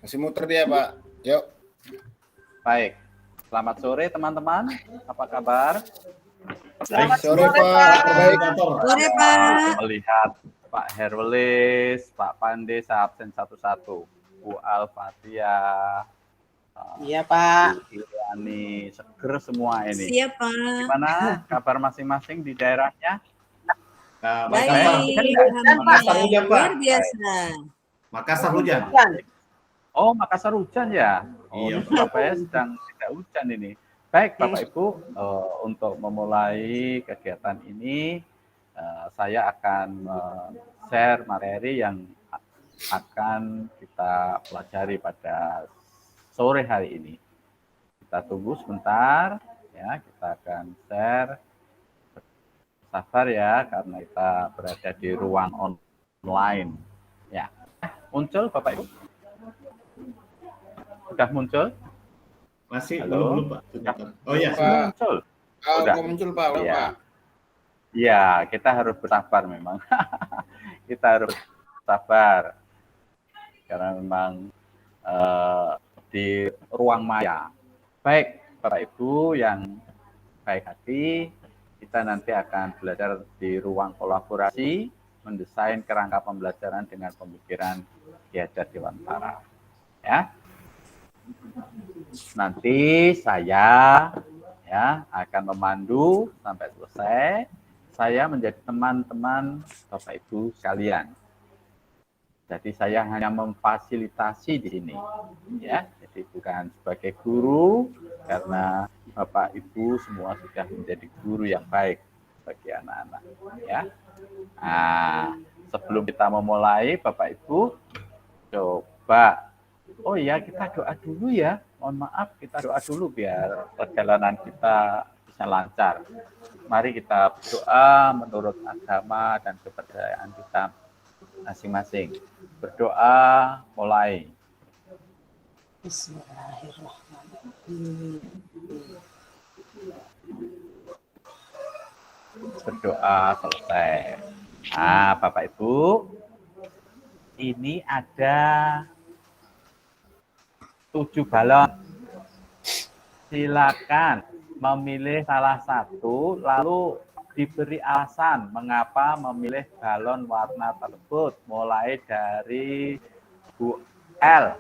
Masih muter dia, Pak. Yuk. Baik. Selamat sore teman-teman. Apa kabar? Selamat sore, Pak. Baik. Sore, Pak. Melihat Pak Herwelis, Pak Pande, saya absen satu-satu. Bu Al-Fatia. Iya, Pak. Bu Iriani, seger semua ini. Siap, Pak. Gimana kabar masing-masing di daerahnya? Nah, Baik, Makassar hujan, Pak. luar biasa. Makassar hujan. Oh, Makassar hujan ya? Oh, Iya. di Surabaya sedang tidak hujan ini. Baik, Bapak Ibu, untuk memulai kegiatan ini, saya akan share materi yang akan kita pelajari pada sore hari ini. Kita tunggu sebentar, ya. Kita akan share. Sabar ya, karena kita berada di ruang online. Ya, muncul Bapak Ibu? Sudah muncul? Masih Halo? belum, Pak. Oh ya, Pak. Muncul. Udah muncul, Pak. Udah, Iya. Pak. Iya, kita harus bersabar memang. Kita harus sabar. Karena memang di ruang maya. Baik, Bapak Ibu yang baik hati, kita nanti akan belajar di ruang kolaborasi, mendesain kerangka pembelajaran dengan pemikiran Ki Hajar Dewantara. Ya. Nanti saya ya akan memandu sampai selesai. Saya menjadi teman-teman Bapak Ibu sekalian. Jadi saya hanya memfasilitasi di sini, ya. Jadi bukan sebagai guru, karena Bapak Ibu semua sudah menjadi guru yang baik bagi anak-anak, ya. Nah, sebelum kita memulai, Bapak Ibu, coba, oh ya kita doa dulu ya. Mohon maaf, kita doa dulu biar perjalanan kita bisa lancar. Mari kita berdoa menurut agama dan kepercayaan kita masing-masing. Berdoa mulai. Bismillahirrahmanirrahim. Berdoa selesai. Nah, Bapak Ibu, ini ada 7 balon. Silakan memilih salah satu, lalu diberi alasan mengapa memilih balon warna tersebut. Mulai dari Bu L.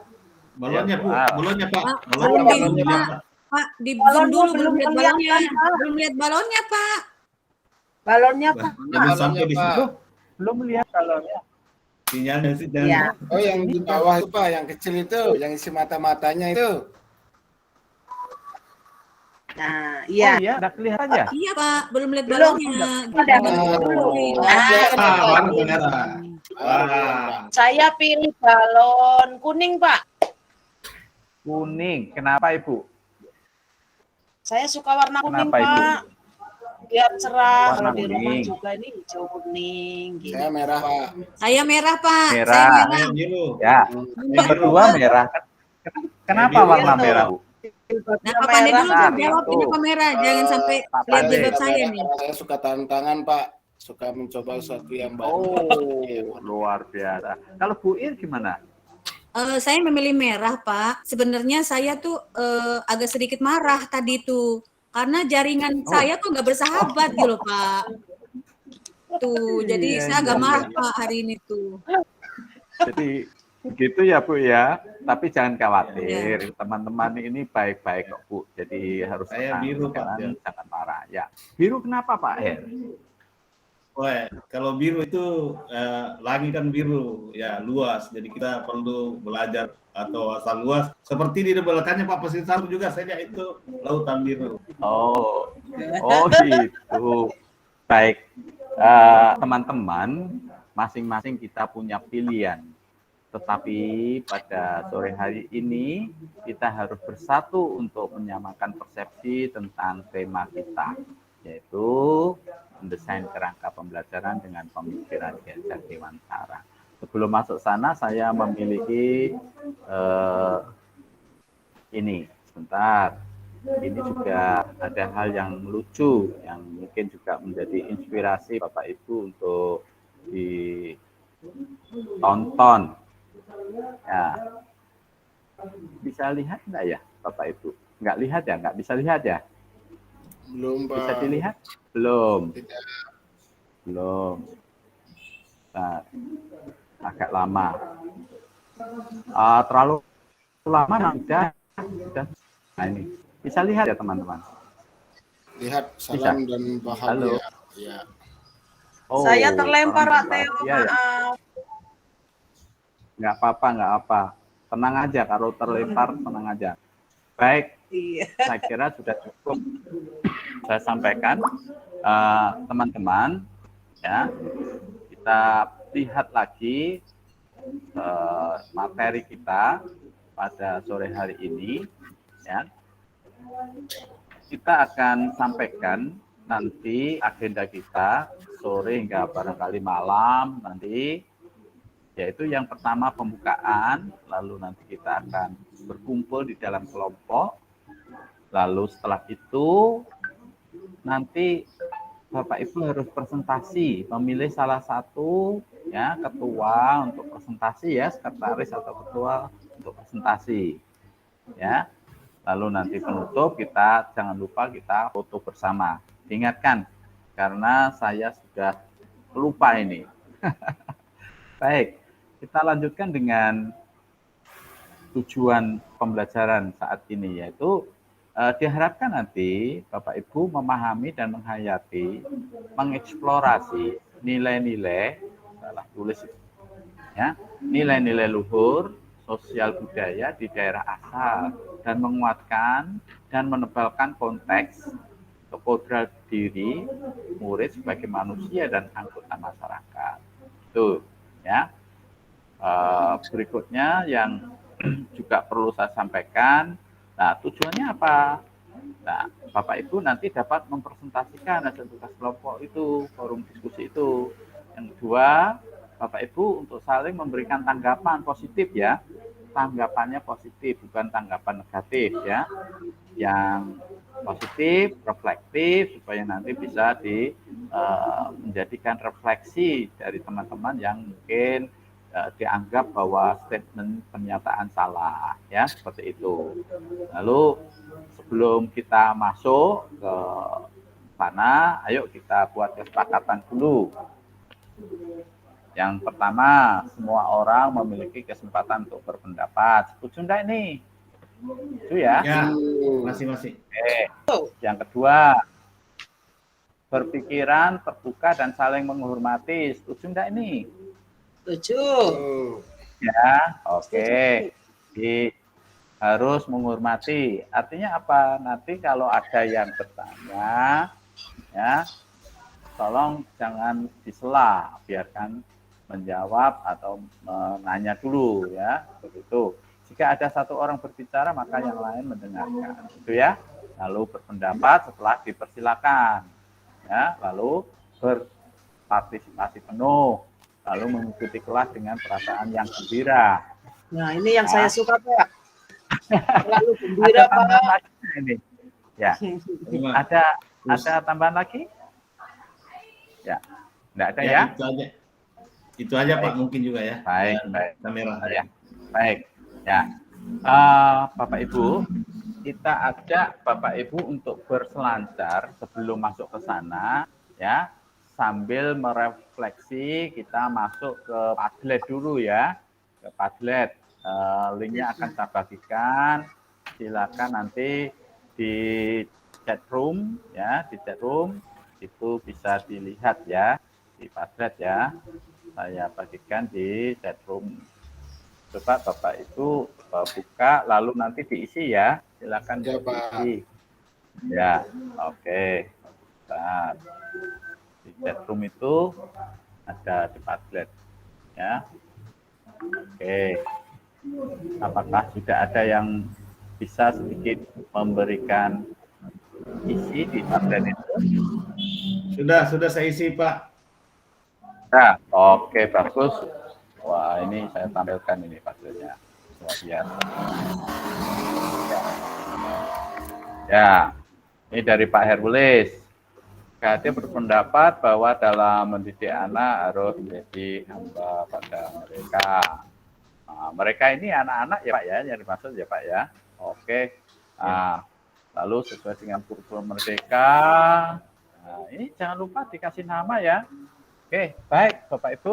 balonnya, Bu. Ya, Balonnya, Pak. Balonnya, Pak. Pak, di zoom dulu belum lihat balonnya. Belum lihat balonnya, Pak. Balonnya, Pak. Jangan sampai di Pak. situ. Belum lihat balonnya. Sinyalnya sih dan Iya. Oh, yang di bawah itu, Pak, yang kecil itu, yang isi mata-matanya itu. Nah, Oh iya. iya, udah kelihatan ya? Iya, Pak, belum lihat Belum. balonnya. Udah. Belum. baru kelihatan. Wah. Saya pilih balon kuning, Pak. Kuning. Kenapa, Ibu? Saya suka warna kuning, Kenapa, Ibu? Pak. Biar cerah. Warna Kalau di rumah kuning. juga ini hijau kuning. Gitu. Saya merah, Pak. Saya merah, Pak. Merah. Saya merah. Saya biru. Ya, Saya biru. berdua merah. Kenapa Biru warna itu. merah, Bu? Nah, Pak Pandai dulu Nah, jawab itu. ini merah. Jangan sampai Pak lihat Pandai. jilbab saya nih. Saya suka tantangan, Pak. Suka mencoba sesuatu yang baru. Oh, luar biasa. Kalau Bu Ir gimana? Saya memilih merah, Pak. Sebenarnya saya tuh agak sedikit marah tadi tuh. Karena jaringan saya tuh nggak bersahabat gitu loh, Pak. Tuh, jadi Iya, saya agak iya, marah, iya. Pak, hari ini tuh. Jadi begitu ya, Bu ya. Tapi jangan khawatir, teman-teman ini baik-baik kok, Bu. Jadi harus Saya tenang, biru, Pak. jangan marah. Ya, biru kenapa, Pak Her? Wah, kalau biru itu langit kan biru, ya luas. Jadi kita perlu belajar atau asal luas. Seperti di belakangnya Pak Presiden Satu juga saya lihat itu lautan biru. Oh, oh gitu. Baik, teman-teman, masing-masing kita punya pilihan. Tetapi pada sore hari ini kita harus bersatu untuk menyamakan persepsi tentang tema kita, yaitu mendesain kerangka pembelajaran dengan pemikiran Ki Hajar Dewantara. Sebelum masuk sana, saya memiliki ini sebentar. Ini juga ada hal yang lucu yang mungkin juga menjadi inspirasi Bapak Ibu untuk ditonton. Ya, bisa lihat enggak ya Bapak Ibu? Enggak lihat ya? Enggak bisa lihat ya? Belum, Pak. Bisa dilihat? Belum. Tidak. Belum. Nah, agak lama. Terlalu lama sudah. Nah ini bisa lihat ya teman-teman. Lihat, salam dan bahagia. Halo. Ya. Oh, Saya terlempar Pak orang Theo, bahagia ya. maaf. Nggak apa-apa, nggak apa. Tenang aja kalau terlempar, tenang aja. Baik, Iya. saya kira sudah cukup saya sampaikan, teman-teman. Ya, kita lihat lagi materi kita pada sore hari ini. Ya, kita akan sampaikan nanti agenda kita sore hingga barangkali malam nanti, yaitu yang pertama pembukaan, lalu nanti kita akan berkumpul di dalam kelompok, lalu setelah itu nanti Bapak Ibu harus presentasi, memilih salah satu ya ketua untuk presentasi ya, sekretaris atau ketua untuk presentasi ya. Lalu nanti penutup kita jangan lupa kita foto bersama. Diingatkan karena saya sudah lupa ini. Baik, kita lanjutkan dengan tujuan pembelajaran saat ini, yaitu diharapkan nanti Bapak Ibu memahami dan menghayati, mengeksplorasi nilai-nilai, salah tulis ya, nilai-nilai luhur sosial budaya di daerah asal dan menguatkan dan menebalkan konteks kodrat diri murid sebagai manusia dan anggota masyarakat. Itu ya. Berikutnya yang juga perlu saya sampaikan, nah tujuannya apa? Nah, Bapak Ibu nanti dapat mempresentasikan hasil tugas kelompok itu, forum diskusi itu. Yang kedua, Bapak Ibu untuk saling memberikan tanggapan positif ya, tanggapannya positif bukan tanggapan negatif ya, yang positif, reflektif supaya nanti bisa menjadikan refleksi dari teman-teman yang mungkin dianggap bahwa statement pernyataan salah ya, seperti itu. Lalu sebelum kita masuk ke sana, ayo kita buat kesepakatan dulu. Yang pertama, semua orang memiliki kesempatan untuk berpendapat. Setuju enggak ini? Itu ya? Ya, masih. Yang kedua, berpikiran terbuka dan saling menghormati. Setuju enggak ini? Setuju. Ya, oke. Jadi harus menghormati. Artinya apa? Nanti kalau ada yang bertanya, ya, tolong jangan disela, biarkan menjawab atau menanya dulu ya, begitu. Jika ada satu orang berbicara maka yang lain mendengarkan, gitu ya. Lalu berpendapat setelah dipersilakan, ya. Lalu berpartisipasi penuh, lalu mengikuti kelas dengan perasaan yang gembira. Nah ini yang saya suka Pak. Terlalu gembira Pak. Ini, ya. Ada tambahan lagi? Ya, enggak ada ya? Itu aja Pak, mungkin juga ya. Baik. Kamera. Ya, baik. Ya, Bapak Ibu, kita ajak Bapak Ibu untuk berselancar sebelum masuk ke sana, ya, sambil merefleksi. Kita masuk ke Padlet dulu ya, ke Padlet. Linknya akan saya bagikan. Silakan nanti di chat room, ya, di chat room itu bisa dilihat ya di Padlet ya. Saya bagikan di chat room. Coba Bapak itu buka lalu nanti diisi ya. Silakan diisi. Ya, oke. Nah, di chat room itu ada di Padlet ya. Oke. Apakah sudah ada yang bisa sedikit memberikan isi di Padlet itu? Sudah saya isi Pak. Nah, oke, bagus. Wah, ini saya tampilkan ini Padletnya. Luar biasa. Ya, ini dari Pak Hercules. KHT berpendapat bahwa dalam mendidik anak harus menjadi hamba pada mereka. Mereka ini anak-anak ya Pak ya, yang dimaksud ya Pak ya. Oke. Lalu sesuai dengan kurikulum Merdeka. Nah, ini jangan lupa dikasih nama ya. Oke, baik Bapak Ibu.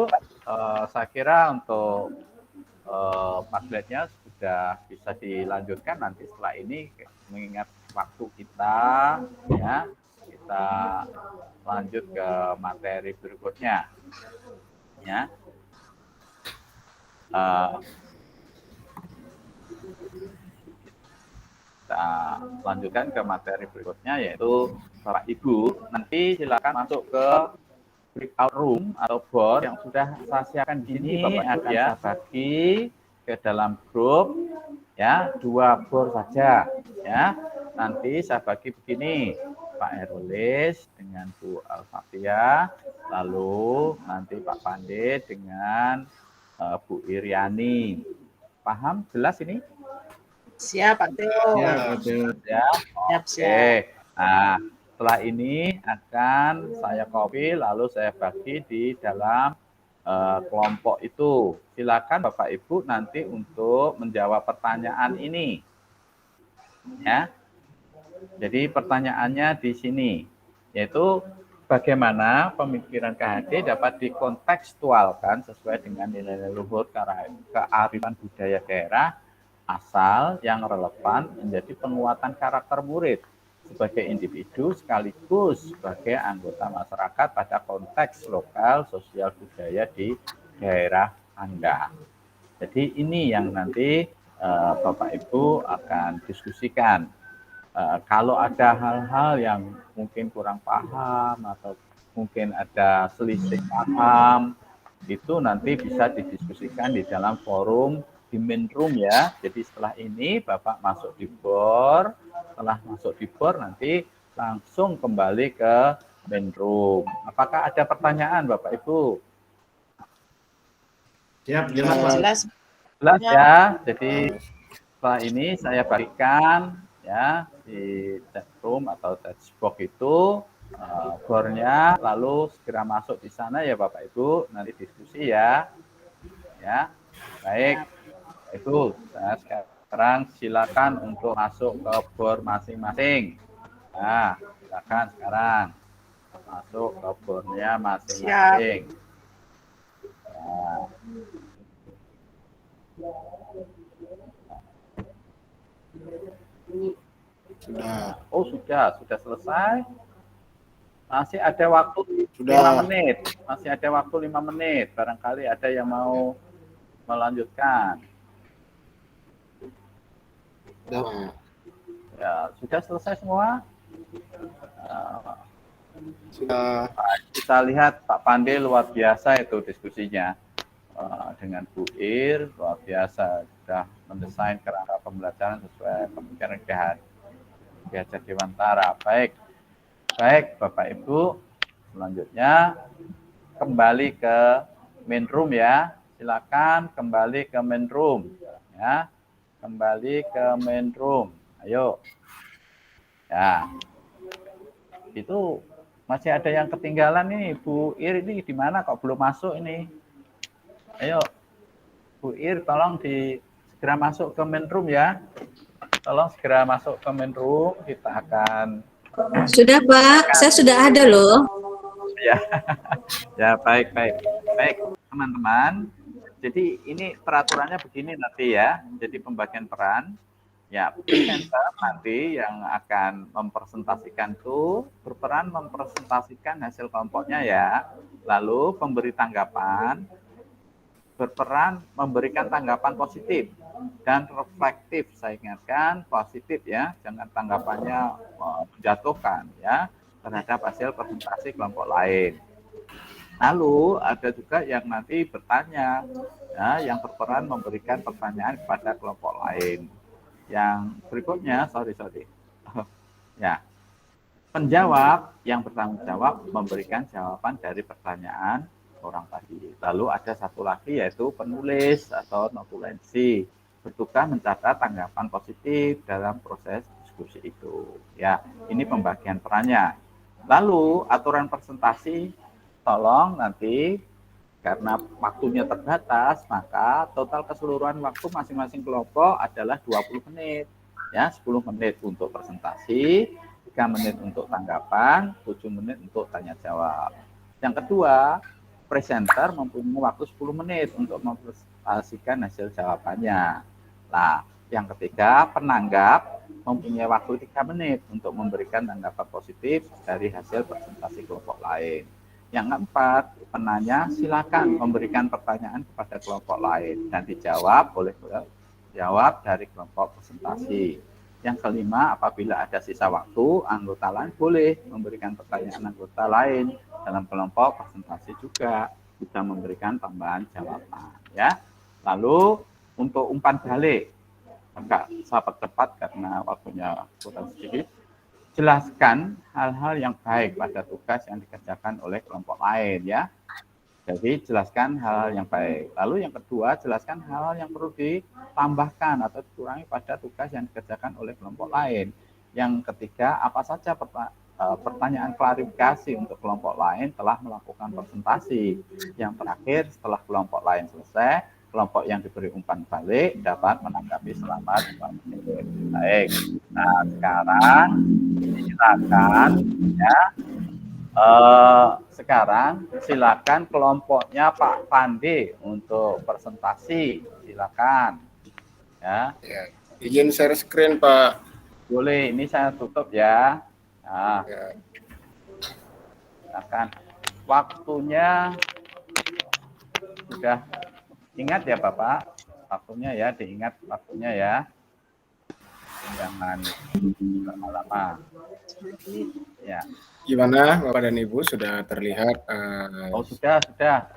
Saya kira untuk Padletnya sudah bisa dilanjutkan nanti setelah ini, mengingat waktu kita ya, kita lanjut ke materi berikutnya ya. Kita lanjutkan ke materi berikutnya, yaitu Bapak Ibu nanti silakan masuk ke breakout room atau board yang sudah saya siapkan di sini. Bapak Ibu ya, bagi ke dalam grup ya, 2 board saja ya. Nanti saya bagi begini, Pak Herulis dengan Bu Alfatia, lalu nanti Pak Pande dengan Bu Iriani. Paham? Jelas ini? Siap, Pak Teo. Ya. Siap. Nah, setelah ini akan saya copy lalu saya bagi di dalam kelompok itu. Silakan Bapak Ibu nanti untuk menjawab pertanyaan ini. Ya. Jadi pertanyaannya di sini, yaitu bagaimana pemikiran KHD dapat dikontekstualkan sesuai dengan nilai luhur kearifan budaya daerah asal yang relevan menjadi penguatan karakter murid sebagai individu sekaligus sebagai anggota masyarakat pada konteks lokal sosial budaya di daerah Anda. Jadi ini yang nanti Bapak Ibu akan diskusikan. Kalau ada hal-hal yang mungkin kurang paham atau mungkin ada selisih paham, itu nanti bisa didiskusikan di dalam forum di main room ya. Jadi setelah ini Bapak masuk di board, setelah masuk di board nanti langsung kembali ke main room. Apakah ada pertanyaan Bapak Ibu? Siap, jelas Pak. Jelas ya. Jadi setelah ini saya bagikan ya di chat room atau chat box itu boardnya, lalu segera masuk di sana ya Bapak Ibu, nanti diskusi ya. Ya, baik. Itu saya sekarang silakan untuk masuk ke board masing-masing. Nah, silakan sekarang masuk ke boardnya masing-masing. Nah. Sudah selesai. Masih ada waktu 5 menit. Masih ada waktu 5 menit. Barangkali ada yang mau melanjutkan. Ya, sudah selesai semua? Sudah. Kita lihat Pak Pande luar biasa itu diskusinya. Dengan Bu Ir, luar biasa. Sudah mendesain kerangka pembelajaran sesuai pemikiran Ki Hajar Dewantara. Baik Bapak Ibu, selanjutnya kembali ke main room ya. Silakan kembali ke main room ya. Kembali ke main room. Ayo. Ya. Itu masih ada yang ketinggalan nih, Bu Ir ini di mana kok belum masuk ini? Ayo. Bu Ir tolong segera masuk ke main room ya. Tolong segera masuk ke main room, kita akan. Sudah Pak, saya sudah ada loh. Ya, ya baik teman-teman. Jadi ini peraturannya begini nanti ya. Jadi pembagian peran, ya presenter nanti yang akan mempresentasikan itu berperan mempresentasikan hasil kelompoknya ya. Lalu pemberi tanggapan berperan memberikan tanggapan positif dan reflektif. Saya ingatkan positif ya, jangan tanggapannya menjatuhkan ya terhadap hasil presentasi kelompok lain. Lalu ada juga yang nanti bertanya ya, yang berperan memberikan pertanyaan kepada kelompok lain. Yang berikutnya, sorry. Ya, penjawab yang bertanggung jawab memberikan jawaban dari pertanyaan orang tadi. Lalu ada satu lagi yaitu penulis atau notulensi, bertugas mencatat tanggapan positif dalam proses diskusi itu. Ya, ini pembagian perannya. Lalu aturan presentasi, tolong nanti Karena waktunya terbatas, maka total keseluruhan waktu masing-masing kelompok adalah 20 menit. Ya, 10 menit untuk presentasi, 3 menit untuk tanggapan, 7 menit untuk tanya jawab. Yang kedua, presenter mempunyai waktu 10 menit untuk mempresentasikan hasil jawabannya. Nah, yang ketiga, penanggap mempunyai waktu 3 menit untuk memberikan tanggapan positif dari hasil presentasi kelompok lain. Yang keempat, penanya silakan memberikan pertanyaan kepada kelompok lain dan dijawab oleh jawab dari kelompok presentasi. Yang kelima, apabila ada sisa waktu, anggota lain boleh memberikan pertanyaan anggota lain dalam kelompok presentasi juga bisa memberikan tambahan jawaban. Ya, lalu untuk umpan balik, agak saya cepat karena waktunya kurang sedikit. Jelaskan hal-hal yang baik pada tugas yang dikerjakan oleh kelompok lain ya. Jadi jelaskan hal-hal yang baik. Lalu yang kedua, jelaskan hal-hal yang perlu ditambahkan atau dikurangi pada tugas yang dikerjakan oleh kelompok lain. Yang ketiga, apa saja pertanyaan klarifikasi untuk kelompok lain telah melakukan presentasi. Yang terakhir, setelah kelompok lain selesai, kelompok yang diberi umpan balik dapat menanggapi selama 2 menit. Baik. Nah, sekarang silakan ya. Sekarang silakan kelompoknya Pak Pandi untuk presentasi. Silakan. Ya. Ya. Izin share screen, Pak. Boleh, ini saya tutup ya. Nah, Ya. silakan. Waktunya sudah ingat ya Bapak, waktunya ya, diingat waktunya ya. Jangan lama-lama. Ya. Gimana Bapak dan Ibu, sudah terlihat? Oh sudah. Maaf.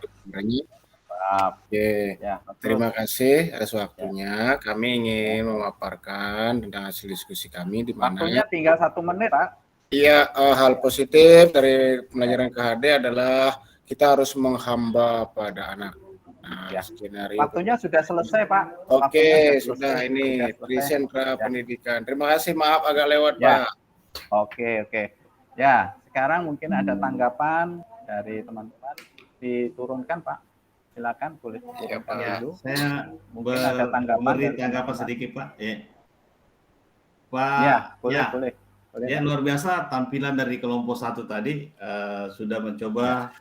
Oke. Ya, Terima kasih atas waktunya. Kami ingin memaparkan tentang hasil diskusi kami di mana waktunya tinggal 1 menit Pak. Iya, hal positif dari pembelajaran KHD adalah kita harus menghamba pada anak. Nah, Ya. skenario. Waktunya sudah selesai Pak. Oke, Waktunya sudah selesai. ini Sudah selesai. Presentra Ya. Pendidikan. Terima kasih, maaf agak lewat Ya. Pak. Oke. Ya, sekarang mungkin ada tanggapan dari teman-teman. Diturunkan Pak. Silakan boleh Iya, diturunkan Pak. dulu. Saya Mungkin ada tanggapan memberi dari tanggapan teman-teman. sedikit Pak. Pak, Ya, boleh. Ya, luar biasa tampilan dari kelompok 1 tadi sudah mencoba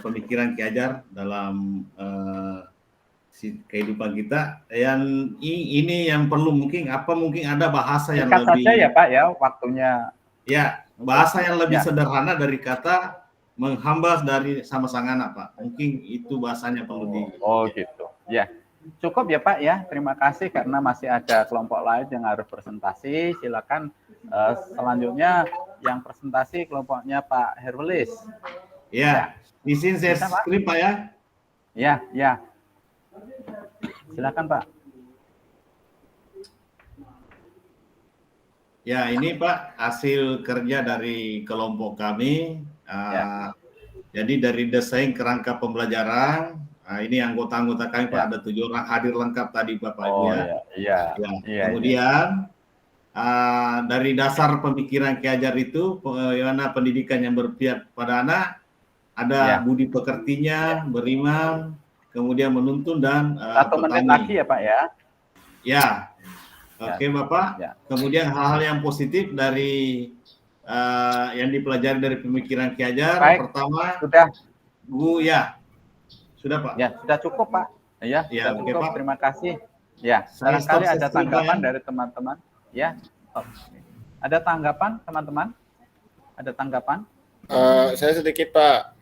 pemikiran Ki Hajar dalam kehidupan kita. Yang ini yang perlu mungkin ada bahasa yang Singkat lebih saja ya Pak ya, waktunya. Ya, bahasa yang lebih sederhana dari kata menghamba dari sama sang anak, Pak. Mungkin itu bahasanya perlu di. Oh gitu. Ya. Cukup ya Pak ya. Terima kasih karena masih ada kelompok lain yang harus presentasi. Silakan selanjutnya yang presentasi kelompoknya Pak Herwelis. Ya. Di sini saya skrip Pak ya. Ya. Silakan Pak. Ya, ini Pak hasil kerja dari kelompok kami. Jadi dari desain kerangka pembelajaran, ini anggota-anggota kami Pak, ada 7 orang hadir lengkap tadi Bapak Ibu ya. Iya. Kemudian dari dasar pemikiran Ki Hajar itu, bagaimana pendidikan yang berpihak pada anak, ada budi pekertinya, beriman, kemudian menuntun dan 1 menit lagi ya Pak ya. Ya. Oke Bapak. Kemudian hal-hal yang positif dari yang dipelajari dari pemikiran Ki Hajar. Baik. Pertama, sudah Pak. Ya, sudah cukup Pak. Ya, sudah cukup. Pak. Terima kasih. Ya, barangkali ada tanggapan dari teman-teman. Ya. Ada tanggapan teman-teman? Ada tanggapan? Saya sedikit Pak.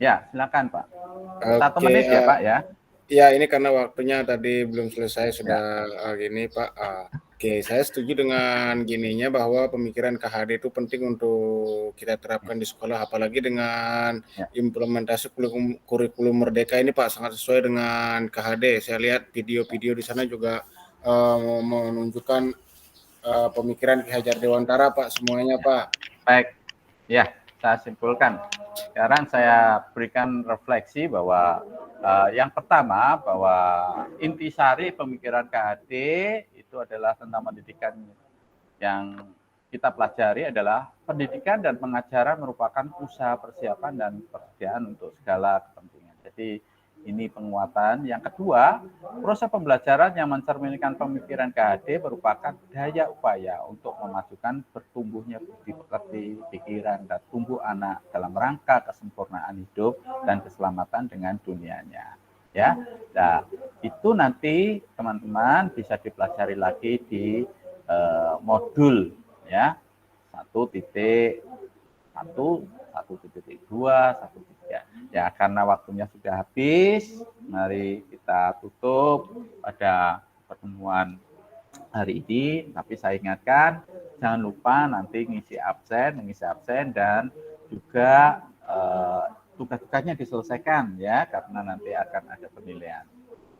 Ya, silakan Pak. 1 menit ya Pak ya. Ya, ini karena waktunya tadi belum selesai sudah gini Pak. Oke, saya setuju dengan gininya bahwa pemikiran KHD itu penting untuk kita terapkan di sekolah, apalagi dengan implementasi kurikulum Merdeka ini Pak, sangat sesuai dengan KHD. Saya lihat video-video di sana juga menunjukkan pemikiran Ki Hajar Dewantara Pak, semuanya Pak. Baik, ya saya simpulkan. Sekarang saya berikan refleksi bahwa yang pertama bahwa intisari pemikiran KHD itu adalah tentang pendidikan yang kita pelajari adalah pendidikan dan pengajaran merupakan usaha persiapan dan persediaan untuk segala kepentingan. Jadi ini penguatan. Yang kedua, proses pembelajaran yang mencerminkan pemikiran KHD merupakan daya upaya untuk memajukan bertumbuhnya budi pekerti, pikiran, dan tumbuh anak dalam rangka kesempurnaan hidup dan keselamatan dengan dunianya. Ya, nah itu nanti teman-teman bisa dipelajari lagi di modul ya 1.1, 1.2, 1.3. Ya, karena waktunya sudah habis, mari kita tutup pada pertemuan hari ini. Tapi saya ingatkan, jangan lupa nanti mengisi absen, dan juga tugas-tugasnya diselesaikan ya, karena nanti akan ada penilaian.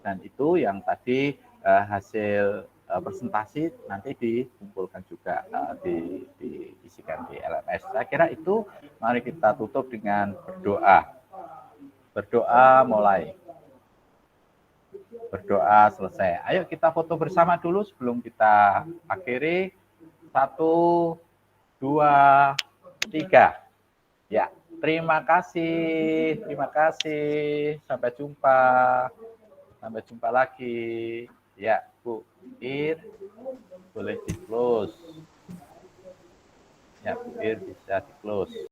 Dan itu yang tadi hasil presentasi nanti dikumpulkan juga, diisikan di LMS. Saya kira itu. Mari kita tutup dengan berdoa. Berdoa mulai. Berdoa selesai. Ayo kita foto bersama dulu sebelum kita akhiri. 1, 2, 3. Ya, terima kasih. Terima kasih. Sampai jumpa. Sampai jumpa lagi. Ya, Bu Ir, boleh di-close. Ya, Bu Ir bisa di-close.